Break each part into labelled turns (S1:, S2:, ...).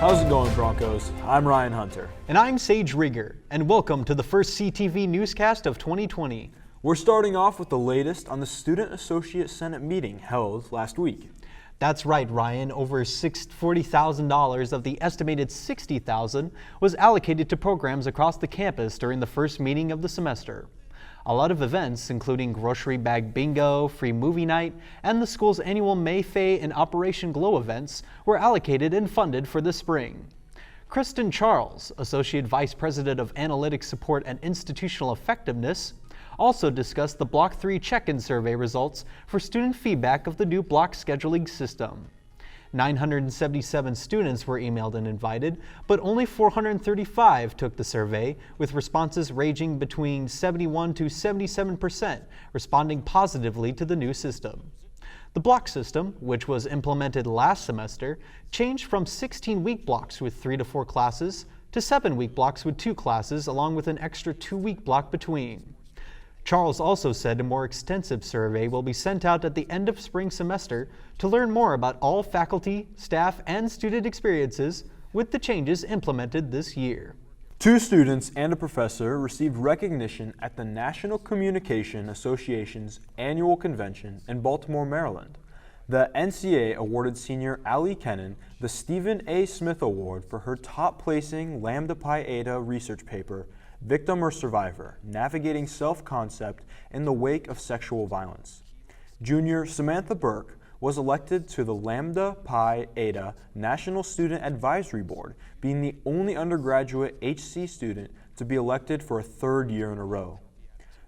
S1: How's it going, Broncos? I'm Ryan Hunter.
S2: And I'm Sage Reiger, and welcome to the first CTV newscast of 2020.
S1: We're starting off with the latest on the Student Associate Senate meeting held last week.
S2: That's right, Ryan. Over $40,000 of the estimated $60,000 was allocated to programs across the campus during the first meeting of the semester. A lot of events, including grocery bag bingo, free movie night, and the school's annual Mayfay and Operation Glow events, were allocated and funded for the spring. Kristen Charles, Associate Vice President of Analytics Support and Institutional Effectiveness, also discussed the Block 3 check-in survey results for student feedback of the new block scheduling system. 977 students were emailed and invited, but only 435 took the survey, with responses ranging between 71 to 77%, responding positively to the new system. The block system, which was implemented last semester, changed from 16-week blocks with 3 to 4 classes to 7-week blocks with 2 classes, along with an extra 2-week block between. Charles also said a more extensive survey will be sent out at the end of spring semester to learn more about all faculty, staff, and student experiences with the changes implemented this year.
S1: 2 students and a professor received recognition at the National Communication Association's annual convention in Baltimore, Maryland. The NCA awarded senior Allie Kennan the Stephen A. Smith Award for her top-placing Lambda Pi Eta research paper, Victim or Survivor, Navigating Self-Concept in the Wake of Sexual Violence. Junior Samantha Burke was elected to the Lambda Pi Eta National Student Advisory Board, being the only undergraduate HC student to be elected for a 3rd year in a row.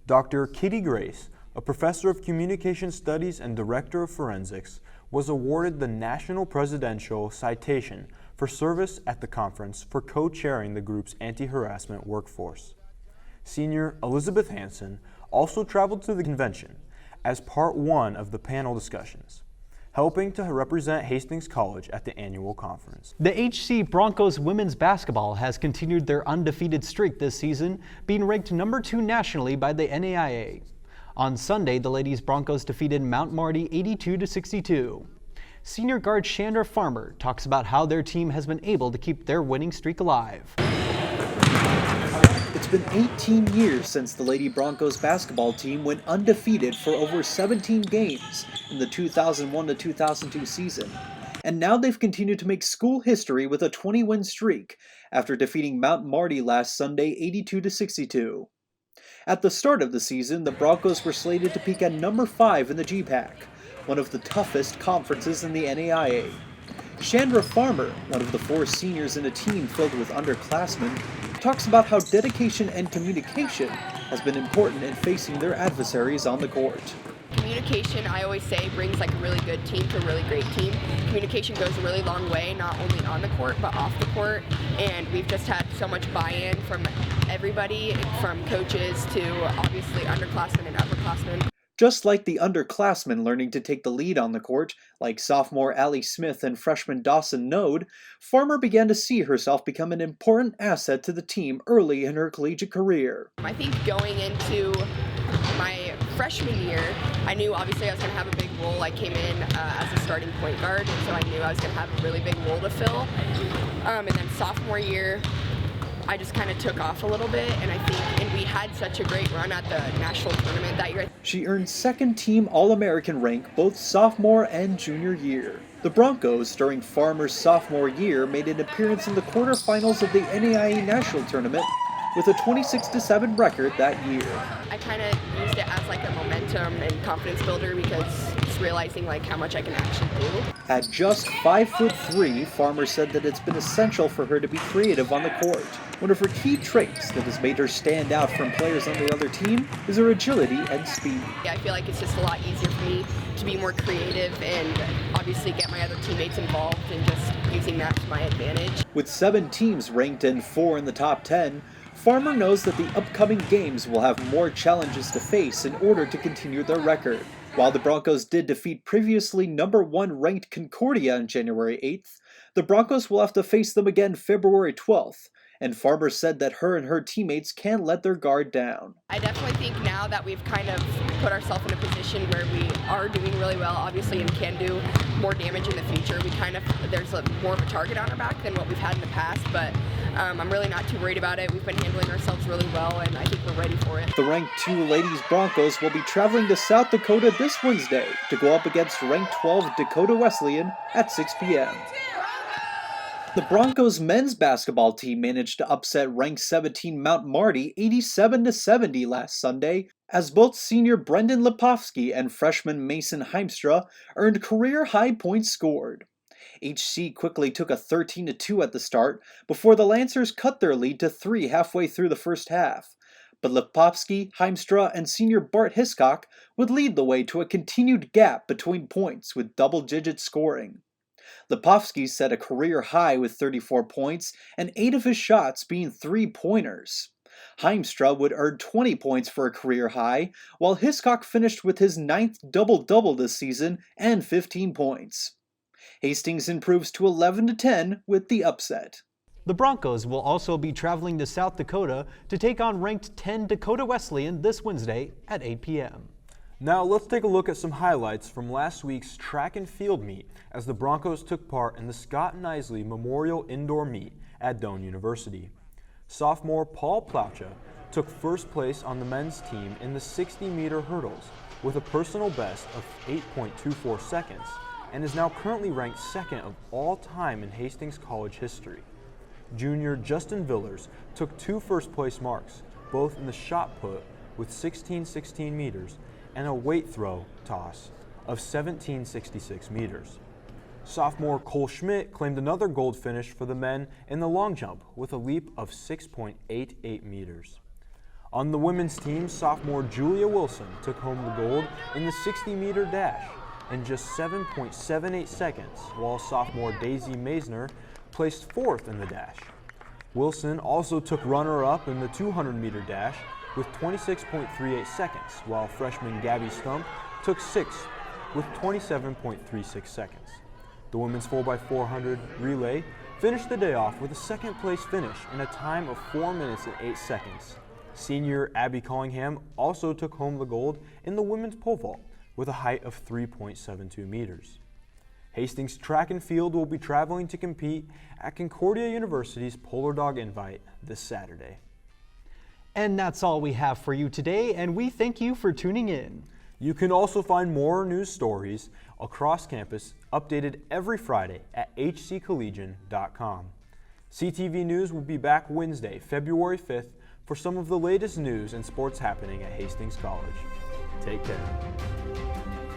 S1: Dr. Kitty Grace, a professor of communication studies and director of forensics, was awarded the National Presidential Citation for service at the conference for co-chairing the group's anti-harassment workforce. Senior Elizabeth Hansen also traveled to the convention as part 1 of the panel discussions, helping to represent Hastings College at the annual conference.
S2: The HC Broncos women's basketball has continued their undefeated streak this season, being ranked number 2 nationally by the NAIA. On Sunday, the ladies Broncos defeated Mount Marty 82-62. Senior guard Shandra Farmer talks about how their team has been able to keep their winning streak alive. It's been 18 years since the Lady Broncos basketball team went undefeated for over 17 games in the 2001-2002 season. And now they've continued to make school history with a 20-win streak after defeating Mount Marty last Sunday 82-62. At the start of the season, the Broncos were slated to peak at number 5 in the GPAC, one of the toughest conferences in the NAIA. Shandra Farmer, one of the 4 seniors in a team filled with underclassmen, talks about how dedication and communication has been important in facing their adversaries on the court.
S3: Communication, I always say, brings like a really good team to a really great team. Communication goes a really long way, not only on the court, but off the court. And we've just had so much buy-in from everybody, from coaches to obviously underclassmen and upperclassmen.
S2: Just like the underclassmen learning to take the lead on the court, like sophomore Allie Smith and freshman Dawson Node, Farmer began to see herself become an important asset to the team early in her collegiate career.
S3: I think going into my freshman year, I knew obviously I was going to have a big role. I came in as a starting point guard, and so I knew I was going to have a really big role to fill. And then sophomore year, I just kind of took off a little bit, and we had such a great run at the national tournament that year.
S2: She earned 2nd team All-American rank both sophomore and junior year. The Broncos, during Farmer's sophomore year, made an appearance in the quarterfinals of the NAIA National Tournament with a 26-7 record that year.
S3: I kind of used it as like a momentum and confidence builder because it's realizing like how much I can actually do.
S2: At just 5'3", Farmer said that it's been essential for her to be creative on the court. One of her key traits that has made her stand out from players on the other team is her agility and speed.
S3: I feel like it's just a lot easier for me to be more creative and obviously get my other teammates involved and just using that to my advantage.
S2: With 7 teams ranked in 4 in the top 10, Farmer knows that the upcoming games will have more challenges to face in order to continue their record. While the Broncos did defeat previously number 1 ranked Concordia on January 8th, the Broncos will have to face them again February 12th,
S4: and Farmer said that her and her teammates can't let their guard down.
S3: I definitely think now that we've kind of put ourselves in a position where we are doing really well, obviously, and can do more damage in the future, there's more of a target on our back than what we've had in the past, but I'm really not too worried about it. We've been handling ourselves really well, and I think we're ready for it.
S4: The ranked 2 ladies Broncos will be traveling to South Dakota this Wednesday to go up against ranked 12 Dakota Wesleyan at 6 p.m. The Broncos men's basketball team managed to upset ranked 17 Mount Marty 87-70 last Sunday, as both senior Brendan Lipovsky and freshman Mason Heimstra earned career-high points scored. HC quickly took a 13-2 at the start before the Lancers cut their lead to 3 halfway through the first half. But Lipovsky, Heimstra, and senior Bart Hiscock would lead the way to a continued gap between points with double-digit scoring. Lipovsky set a career high with 34 points and 8 of his shots being 3-pointers. Heimstra would earn 20 points for a career high, while Hiscock finished with his 9th double-double this season and 15 points. Hastings improves to 11-10 with the upset.
S2: The Broncos will also be traveling to South Dakota to take on ranked 10 Dakota Wesleyan this Wednesday at 8 p.m.
S1: Now let's take a look at some highlights from last week's track and field meet as the Broncos took part in the Scott Knisley Memorial Indoor Meet at Doane University. Sophomore Paul Plaucha took first place on the men's team in the 60-meter hurdles with a personal best of 8.24 seconds and is now currently ranked second of all time in Hastings College history. Junior Justin Villers took 2 first-place marks, both in the shot put with 16-16 meters and a weight throw toss of 1766 meters. Sophomore Cole Schmidt claimed another gold finish for the men in the long jump with a leap of 6.88 meters. On the women's team, sophomore Julia Wilson took home the gold in the 60-meter dash in just 7.78 seconds, while sophomore Daisy Maisner placed 4th in the dash. Wilson also took runner-up in the 200-meter dash with 26.38 seconds, while freshman Gabby Stump took 6th with 27.36 seconds. The women's 4x400 relay finished the day off with a second-place finish in a time of 4 minutes and 8 seconds. Senior Abby Collingham also took home the gold in the women's pole vault with a height of 3.72 meters. Hastings Track and Field will be traveling to compete at Concordia University's Polar Dog Invite this Saturday.
S2: And that's all we have for you today, and we thank you for tuning in.
S1: You can also find more news stories across campus updated every Friday at hccollegian.com. CTV News will be back Wednesday, February 5th for some of the latest news and sports happening at Hastings College. Take care.